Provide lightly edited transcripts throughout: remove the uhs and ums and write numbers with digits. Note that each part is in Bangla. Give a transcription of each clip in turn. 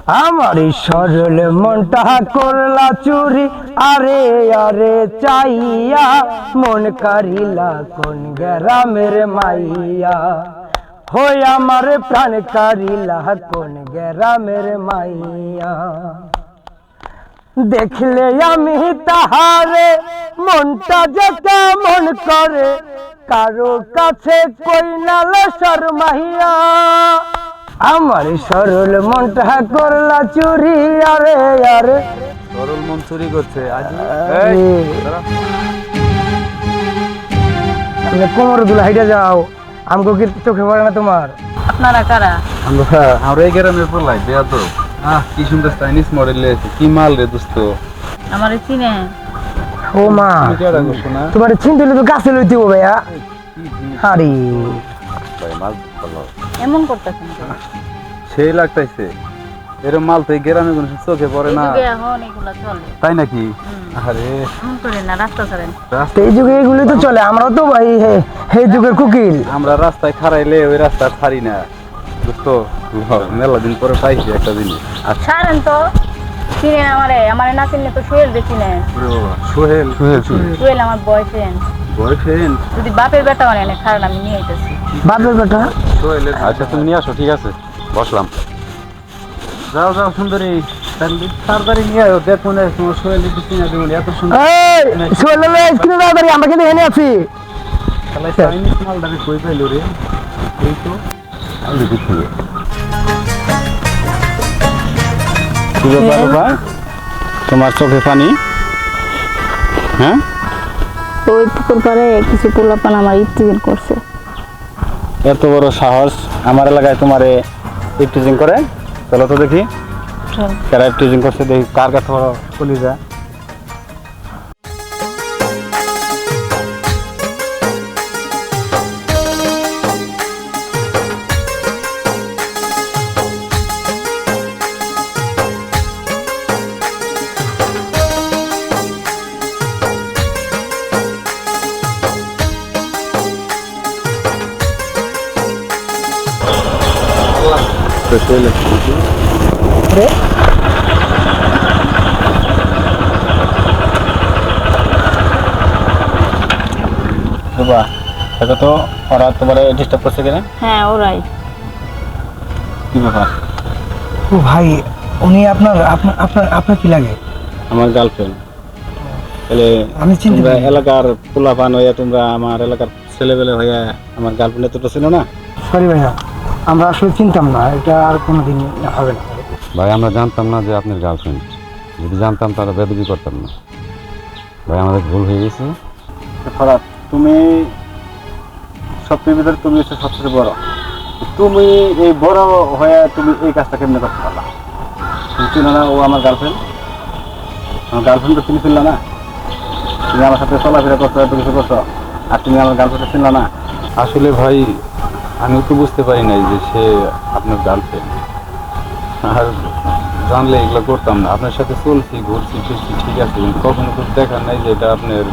আমারই সরল মনটা করলা চুরি, আরে আরে চাইয়া মন কারিলা কোন গ্রামের মাইয়া, হই আমার প্রাণ কারিলা কোন গ্রামের মাইয়া। দেখলে আমি তাহারে মনটা যে কেমন করে, কারো কাছে কই নালে শর্মাইয়া। আমার সরল মনটা করলা চুরি, আরে আরে সরল মন চুরি করছে আজ। তুমি কোমর দুলা হাইটা যাও, আমগো কি চোখে পড়ে না তোমার? আপনারা কারা? আমরা এই গ্রামের পোলাই দেয়া তো। কি সুন্দর চাইনিজ মডেল লেছে, কি মাল রে দোস্ত। আমারে চিনে? ও মা, তুমি কেডা গো সোনা? তোমার চিনতে তো গাছে লইতে হবে ভাইয়া। আরে ভাই মাল ভালো এমন করতেছেন কেন? সেই লাগতাইছে, এরকম মাল তো এই গ্রামে কোনো চোখে পড়ে এই না, যুগে এখন এগুলা চলে। তাই নাকি? আরে এমন করেন না, রাস্তা ছাড়েন। এই যুগে এগুলি তো চলে, আমরাও তো ভাই এই যুগের কুকিল। আমরা রাস্তায় খারাইলে ওই রাস্তা ছাড়ি না দোস্ত। মেলা দিন পরে পাইছি একটা জিনিস। ছাড়েন তো, চিনেন আমারে? আমারে না চিনলে তো সোহেল রে চিনেন। সোহেল সোহেল আমার বয়ফ্রেন্ড। বয়ফ্রেন্ড? যদি বাপের বেটা মানে না, কারণ আমি নিয়ে আইতেছি। বাপের বেটা? সোহেলের? আচ্ছা তুমি নিয়ে আসো, ঠিক আছে বসলাম। যাও যাও সুন্দরী, তাড়াতাড়ি নিয়ে আয়ো। দেখো না তোমার সোহেল একটু চিনা দেবো, এত সুন্দর। এই সোহেল স্ক্রিনে তাড়াতাড়ি, আমরা কিন্তু এখানে আছি। তাহলে চাইনিজ মালটাকে কই পাইলো রে? এই তো আলু দিচ্ছি। কি ব্যাপার বাবা, তোমার চোখে পানি? হ্যাঁ, ওই পুকুর পাড়ে কিছু পোলাপান আমার ইফতিজিং করছে। এত বড় সাহস আমার এলাকায় তোমারে ইফটিজিং করে? চলো তো দেখি কারা ইফটিজিং করছে, দেখি কার কাছে বড় কলিজা। রে বাবা এটা তো ওরা তোমার ডিস্টার্ব করছে কেন? হ্যাঁ ওরাই। কি ব্যাপার? ও ভাই, উনি আপনার আপনার আপনার আপনার কি লাগে? আমার গার্লফ্রেন্ড। তাহলে আমি চিনতে তোমরা পারি। এলাকার পোলাপান হইয়া, তোমরা আমার এলাকার ছেলেবেলে হইয়া আমার গার্লফ্রেন্ড তো ছিল না? সরি ভাইয়া, আমরা আসলে চিনতাম না, এটা আর কোনোদিন হবে না। ভাই আমরা জানতাম না যে আপনার গার্লফ্রেন্ড, যদি জানতাম তাহলে বেদবি করতাম না ভাই, আমাদের ভুল হয়ে গেছে। ফরাত, তুমি সবচেয়ে ভিতরে তুমি হচ্ছে সবচেয়ে বড়। তুমি এই বড় হয়ে তুমি এই কাজটা কেমনে করতে পারলা? তুমি চিনো না ও আমার গার্লফ্রেন্ড? আমার গার্লফ্রেন্ড তো তুমি চিনলা না? তুমি আমার সাথে চলাফেরা করছো, এত কিছু করছো, আর তুমি আমার গার্লফ্রেন্ড চিনলা না? আসলে ভাই আমি তো বুঝতে পারি নাই যে সে আপনার গার্লফ্রেন্ড, আর জানলে এগুলো করতাম না। আপনার সাথে চলছি, ঘুরছি, ফিরছি, ঠিক আছে, কিন্তু কখনো তো দেখার নাই যে এটা আপনার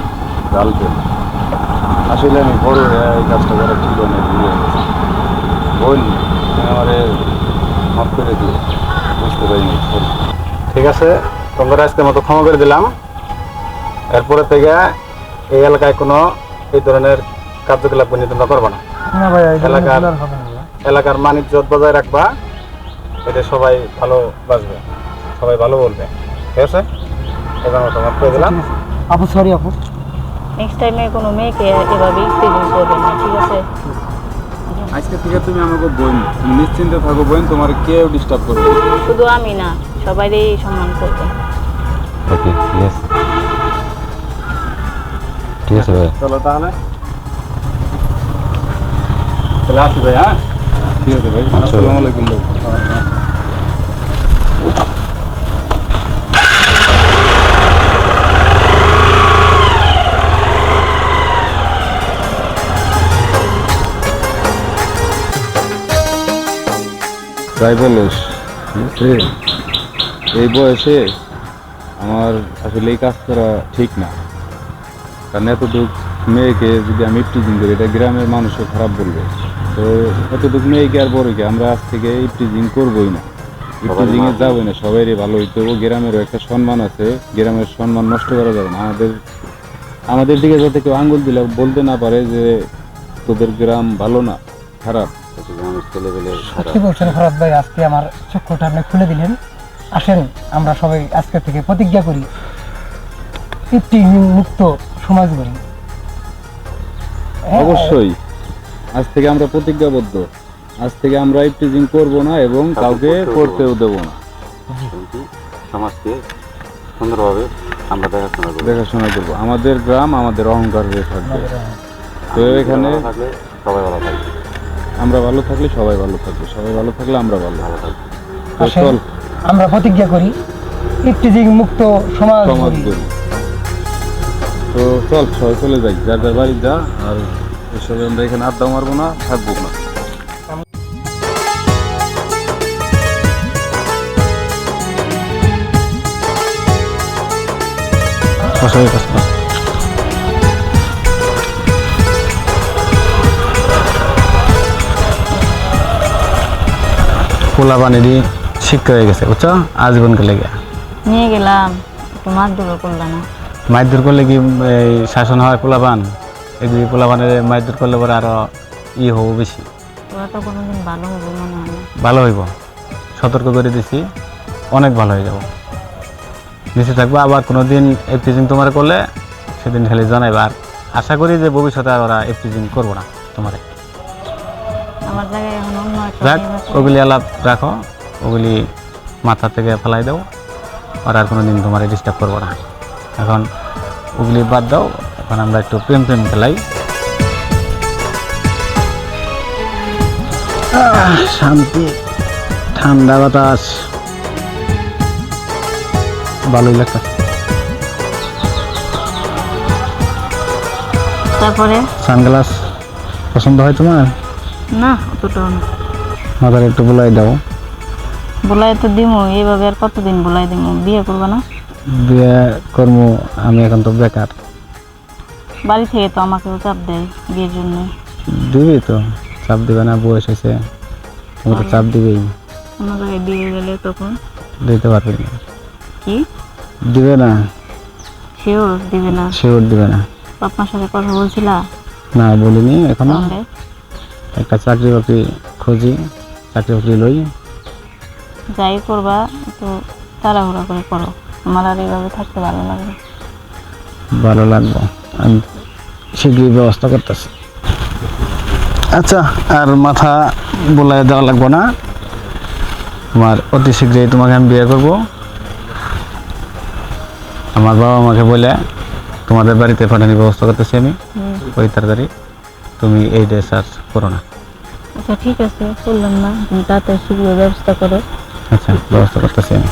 গার্লফ্রেন্ড। আসলে আমি বড় হয়ে এই কাজটা করা ঠিক হয় না, ভুলে গেছি। বোন তুমি আমারে মাফ করে দিও, বুঝতে পারিনি। ঠিক আছে, তোমরা আজকের মতো ক্ষমা করে দিলাম। এরপরে থেকে এই এলাকায় কোনো এই ধরনের কার্যকলাপ তোমরা করবা না। না ভাইয়া, এলাকার মান ইজ্জত বজায় রাখবা, এটা সবাই ভালো বাসবে, সবাই ভালো বলবে, ঠিক আছে? এবার মতো মাফ করে দিলাম। আপু সরি আপু। নেক্সট টাইমে কোনো মেয়েকে এভাবে ইফতিজিং করবেন না, ঠিক আছে? আজকে থেকে তুমি আমাকে বোন, তুমি নিশ্চিন্তে থাকো বোন, তোমার কেউ ডিস্টার্ব করবে না। শুধু আমি না, সবাইরই সম্মান করবেন। ওকে ঠিক আছে, ঠিক আছে ভাই। চলো তাহলে, তাহলে আসি ভাই। হ্যাঁ ঠিক আছে ভাই, আসসালামু আলাইকুম ভাই। তাই বলিস, এই বয়সে আমার আসলে এই কাজ করা ঠিক না, কারণ এতটুকু মেয়েকে যদি আমি ইফটিজিং করি এটা গ্রামের মানুষও খারাপ বলবে। তো এতটুকু মেয়েকে আর বড়কে আমরা আজ থেকে ইফটিজিং করবোই না। ইফটিজিংয়ে যাবে না, সবাইরই ভালো হইতে হবে। গ্রামেরও একটা সম্মান আছে, গ্রামের সম্মান নষ্ট করা যাবে না। আমাদের দিকে যাতে কেউ আঙ্গুল দিলে বলতে না পারে যে তোদের গ্রাম ভালো না, খারাপ। গ্রামের ছেলেপেলে সত্যি বলছেন ফরাদ ভাই, আজকে আমার চক্ষুটা আপনি খুলে দিলেন। আসেন আমরা সবাই আজকে থেকে প্রতিজ্ঞা করি ইফটিজিং মুক্ত সমাজ গড়ি। অবশ্যই আজ থেকে আমরা প্রতিজ্ঞাবদ্ধ, আজ থেকে আমরা ইফটিজিং করব না এবং কাউকে করতেও দেব না। সমাজকে সুন্দরভাবে আমরা দেখাশোনা করবো। আমাদের গ্রাম আমাদের অহংকার হয়ে থাকবে। তো এখানে সবাই ভালো থাকবে, আমরা ভালো থাকলে সবাই ভালো থাকবে, সবাই ভালো থাকলে আমরা ভালো থাকবো। তো আসেন চল আমরা প্রতিজ্ঞা করি ইফটিজিং মুক্ত সমাজ সমাজ গড়ি। গড়ি। তো চল সবাই চলে যাই, যার যার বাড়ি যা। আর এসবে আমরা এখানে আড্ডা মারবো না, থাকবো না। পোলা পানিরই শিক্ষা হয়ে গেছে, বুঝছো, আজীবনকে লেগে। নিয়ে গেলাম, একটু মারধর করলো না। মারধর করলে কি এই শাসন হয় পোলাপান? এদিকে পোলাপানের মারধর করলে পরে আরো হবো বেশি। ওরা তো কোনোদিন ভালো হবে মনে হয় না। ভালো হইব, সতর্ক করে দিছি, অনেক ভালো হয়ে যাব। বেঁচে থাকবো। আবার কোনো দিন এফটিজিং তোমার করলে সেদিন খালি জানাইবা। আর আশা করি যে ভবিষ্যতে আর ওরা এফটিজিং করবো না তোমার। আমার জায়গায় এখন অন্য একটা যাক, মেয়ে আছে। ওগুলি আলাপ রাখো, ওগুলি মাথা থেকে ফেলাই দাও। আর আর কোনো দিন তোমার ডিস্টার্ব করবো না। এখন ওগুলি বাদ দাও, এখন আমরা একটু প্রেম খেলাই। শান্তি, ঠান্ডা বাতাস, ভালোই লাগতেছে। তারপরে সানগ্লাস পছন্দ হয় তোমার? না, অতটাও না। মাথার একটু বুলাই দাও। বলাই তো দিমু, এইভাবে আর কতদিন বলাই দিমু? বিয়ে করবো না? বিয়ে কর্ম, আমি এখন তো বেকার। বাড়ি থেকে তো আমাকেও চাপ দেয় বিয়ের জন্য। দিবি তো, চাপ দিবে না? বয়স হয়েছে, তুমি তো চাপ দিবেই। অন্য জায়গায় বিয়ে গেলে তখন দিতে পারবি না। কি দিবে না, শিওর দিবে না? শিওর দিবে না। আপনার সাথে কথা বলছিলা? না বলিনি এখনো। তাহলে একটা চাকরি বাকরি খুঁজি, চাকরি বাকরি লই। যাই করবা তো তাড়াহুড়া করে করো, আমার আর এইভাবে থাকতে ভালো লাগে না। ভালো লাগবো, আমি শীঘ্রই ব্যবস্থা করতেছি। আচ্ছা, আর মাথা বোলাই দেওয়া লাগবো না তোমার। অতি শীঘ্রই তোমাকে আমি বিয়ে করব। আমার বাবা আমাকে বলে তোমাদের বাড়িতে পাঠানোর ব্যবস্থা করতেছি আমি, ওই তাড়াতাড়ি। তুমি এই ড্রেস আর করো না। আচ্ছা ঠিক আছে, করলাম না, তুমি তাড়াতাড়ি শীঘ্র ব্যবস্থা করো। আচ্ছা, ব্যবস্থা করতেছি আমি।